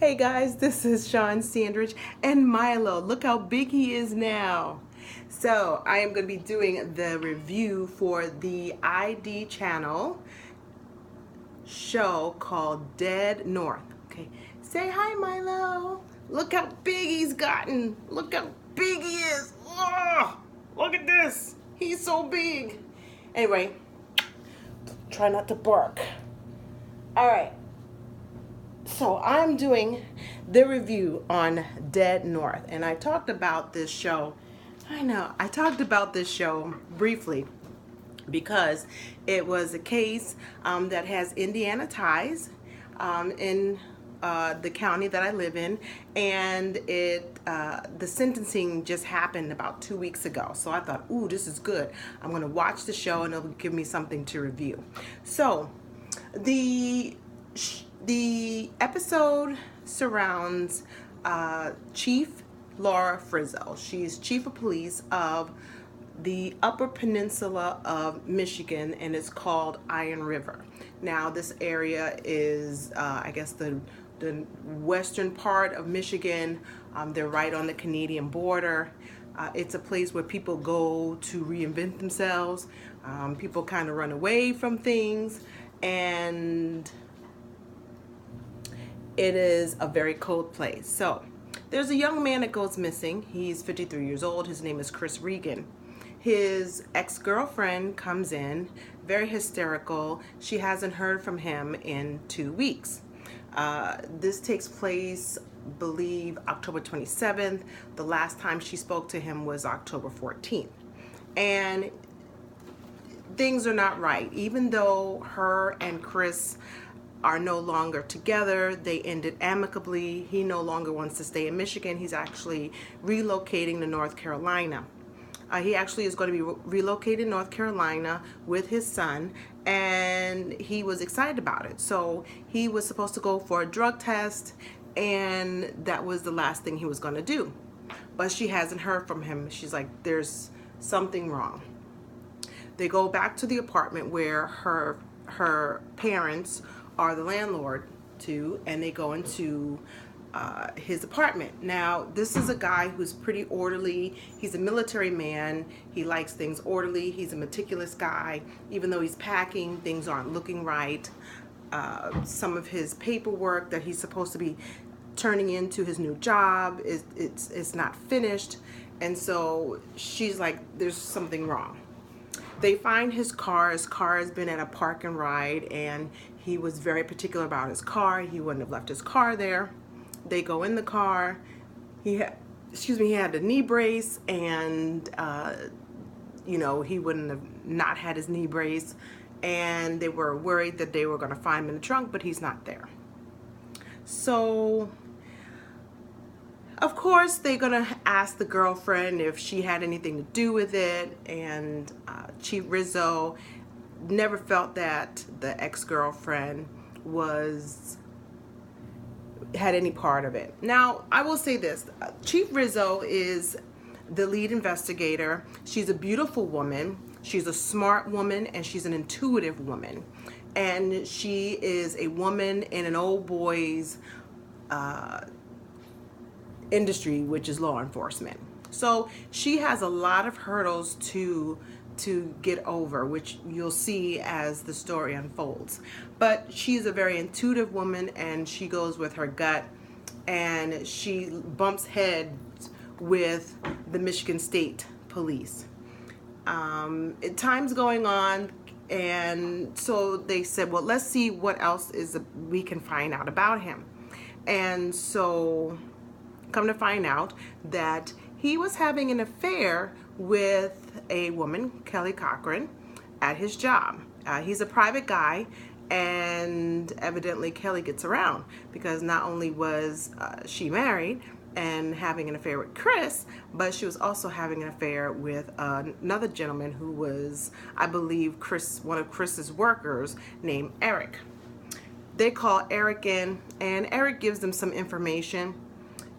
Hey guys, this is Sean Sandridge and Milo. Look how big he is now. So I am going to be doing the review for the ID channel show called Dead North. Okay, say hi Milo. Look how big he's gotten. Look how big he is. Oh, look at this. He's so big. Anyway, try not to bark. All right. So I'm doing the review on Dead North, and I talked about this show. I talked about this show briefly because it was a case that has Indiana ties in the county that I live in, and the sentencing just happened about 2 weeks ago. So I thought, ooh, this is good. I'm going to watch the show, and it'll give me something to review. So the episode surrounds Chief Laura Frizzo. She's chief of police of the Upper Peninsula of Michigan, and it's called Iron River. Now, this area is, I guess, the western part of Michigan. They're right on the Canadian border. It's a place where people go to reinvent themselves. People kind of run away from things, and it is a very cold place. So there's a young man that goes missing. He's 53 years old. His name is Chris Regan. His ex-girlfriend comes in, very hysterical. She hasn't heard from him in 2 weeks. This takes place, I believe, October 27th. The last time she spoke to him was October 14th. And things are not right. Even though her and Chris are no longer together, they ended amicably. He no longer wants to stay in Michigan. He's actually relocating to North Carolina. He actually is going to be relocated to North Carolina with his son, and he was excited about it. So he was supposed to go for a drug test, and that was the last thing he was going to do. But she hasn't heard from him. She's like, there's something wrong. They go back to the apartment where her parents are the landlord to, and they go into his apartment. Now, this is a guy who's pretty orderly. He's a military man. He likes things orderly. He's a meticulous guy. Even though he's packing, things aren't looking right. Some of his paperwork that he's supposed to be turning into his new job it's not finished, and so she's like, there's something wrong. They find his car. His car has been at a park and ride, and he was very particular about his car. He wouldn't have left his car there. They go in the car. He had a knee brace, and he wouldn't have not had his knee brace, and they were worried that they were going to find him in the trunk, but he's not there. So of course, they're going to ask the girlfriend if she had anything to do with it, and Chief Rizzo never felt that the ex-girlfriend had any part of it. Now, I will say this. Chief Rizzo is the lead investigator. She's a beautiful woman. She's a smart woman, and she's an intuitive woman. And she is a woman in an old boy's industry, which is law enforcement. So she has a lot of hurdles to get over, which you'll see as the story unfolds. But she's a very intuitive woman, and she goes with her gut, and she bumps heads with the Michigan State Police. Time's going on, and so they said, well, let's see what else we can find out about him. And so come to find out that he was having an affair with a woman, Kelly Cochran, at his job. He's a private guy, and evidently Kelly gets around, because not only was she married and having an affair with Chris, but she was also having an affair with another gentleman who was, I believe, one of Chris's workers, named Eric. They call Eric in, and Eric gives them some information,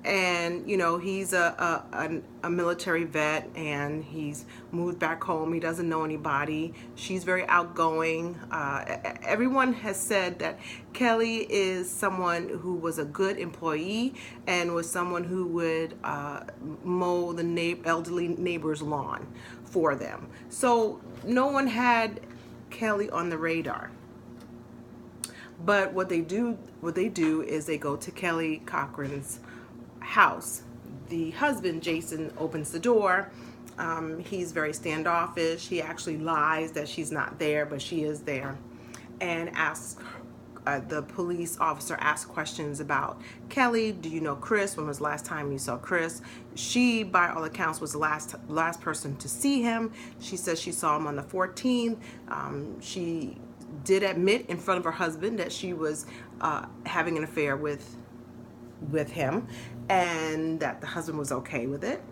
And you know, he's a military vet, and he's moved back home. He doesn't know anybody. She's very outgoing. Everyone has said that Kelly is someone who was a good employee and was someone who would mow the elderly neighbor's lawn for them. So no one had Kelly on the radar. But what they do is they go to Kelly Cochran's house. The husband, Jason, opens the door. He's very standoffish. He actually lies that she's not there, but she is there, and asks the police officer asks questions about Kelly. Do you know Chris? When was the last time you saw Chris? She, by all accounts, was the last person to see him. She says she saw him on the 14th. She did admit in front of her husband that she was having an affair with him, and that the husband was okay with it.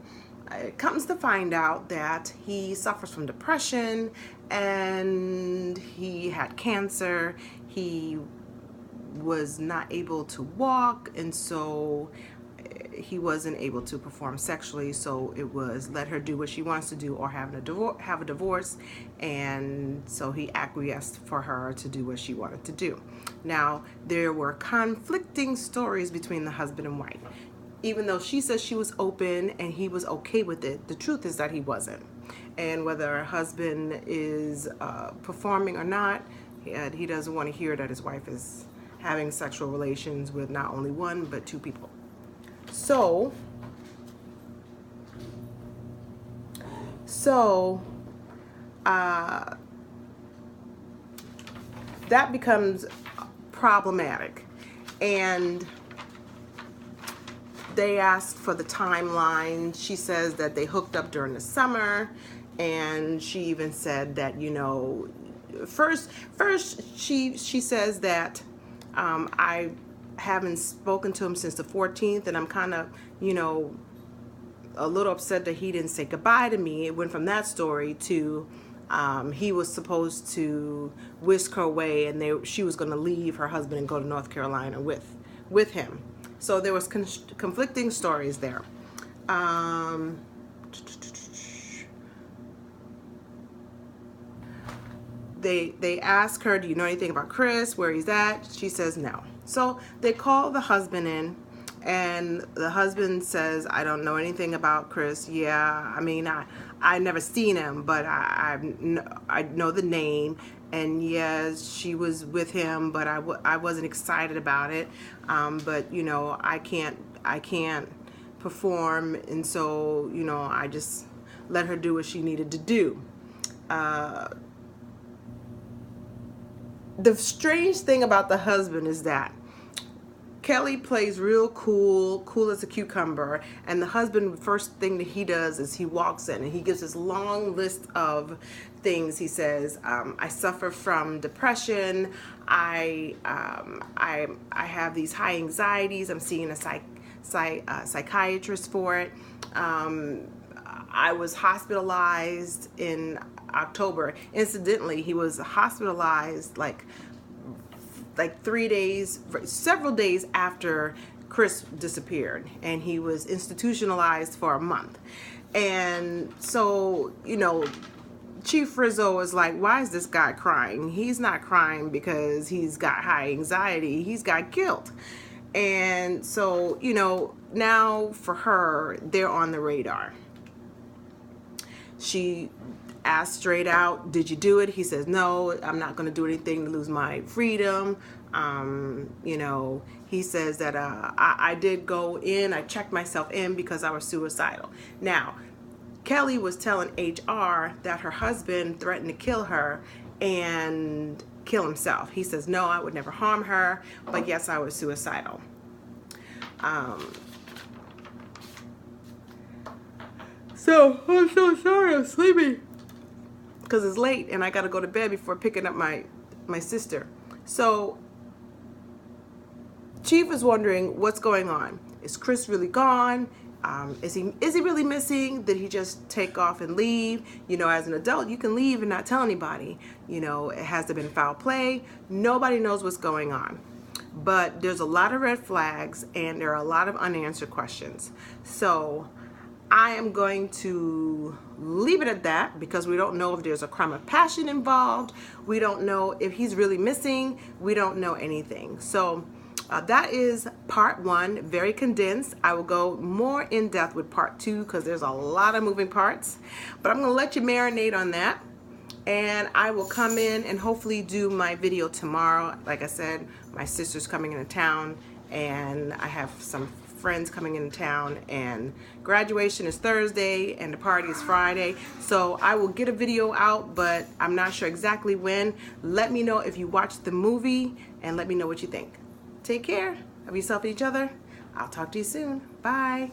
It comes to find out that he suffers from depression, and he had cancer. He was not able to walk, and so he wasn't able to perform sexually. So it was, let her do what she wants to do or have a divorce. And so he acquiesced for her to do what she wanted to do. Now, there were conflicting stories between the husband and wife. Even though she says she was open and he was okay with it, the truth is that he wasn't. And whether her husband is performing or not, he doesn't want to hear that his wife is having sexual relations with not only one but two people. So that becomes problematic, and they asked for the timeline. She says that they hooked up during the summer, and she even said that, you know, first she says that I haven't spoken to him since the 14th, and I'm kind of, you know, a little upset that he didn't say goodbye to me. It went from that story to he was supposed to whisk her away, and she was going to leave her husband and go to North Carolina with him. So there was conflicting stories there. They ask her, do you know anything about Chris, where he's at? She says no. So they call the husband in, and the husband says, I don't know anything about Chris. Yeah, I mean, I never seen him, but I know the name. And yes, she was with him, but I wasn't excited about it. But you know, I can't perform, and so, you know, I just let her do what she needed to do. The strange thing about the husband is that Kelly plays real cool as a cucumber, and the husband, first thing that he does is he walks in and he gives this long list of things. He says, I suffer from depression, I have these high anxieties, I'm seeing a psychiatrist for it, I was hospitalized in October. Incidentally, he was hospitalized like 3 days, several days after Chris disappeared, and he was institutionalized for a month. And so, you know, Chief Rizzo is like, why is this guy crying? He's not crying because he's got high anxiety. He's got guilt. And so, you know, now for her, they're on the radar. She asked straight out, did you do it? He says, no, I'm not going to do anything to lose my freedom. You know, he says that I did go in, I checked myself in because I was suicidal. Now, Kelly was telling HR that her husband threatened to kill her and kill himself. He says, no, I would never harm her, but yes, I was suicidal. So, I'm so sorry, I'm sleepy because it's late and I got to go to bed before picking up my sister. So, Chief is wondering what's going on. Is Chris really gone? Is he really missing? Did he just take off and leave? You know, as an adult, you can leave and not tell anybody. You know, has there been foul play? Nobody knows what's going on. but there's a lot of red flags and there are a lot of unanswered questions. So I am going to leave it at that because we don't know if there's a crime of passion involved. We don't know if he's really missing. We don't know anything. So that is part 1, very condensed. I will go more in depth with part 2 because there's a lot of moving parts. But I'm going to let you marinate on that. And I will come in and hopefully do my video tomorrow. Like I said, my sister's coming into town and I have some friends coming into town, and graduation is Thursday and the party is Friday. So I will get a video out, but I'm not sure exactly when. Let me know if you watched the movie and let me know what you think. Take care of yourself and each other. I'll talk to you soon. Bye.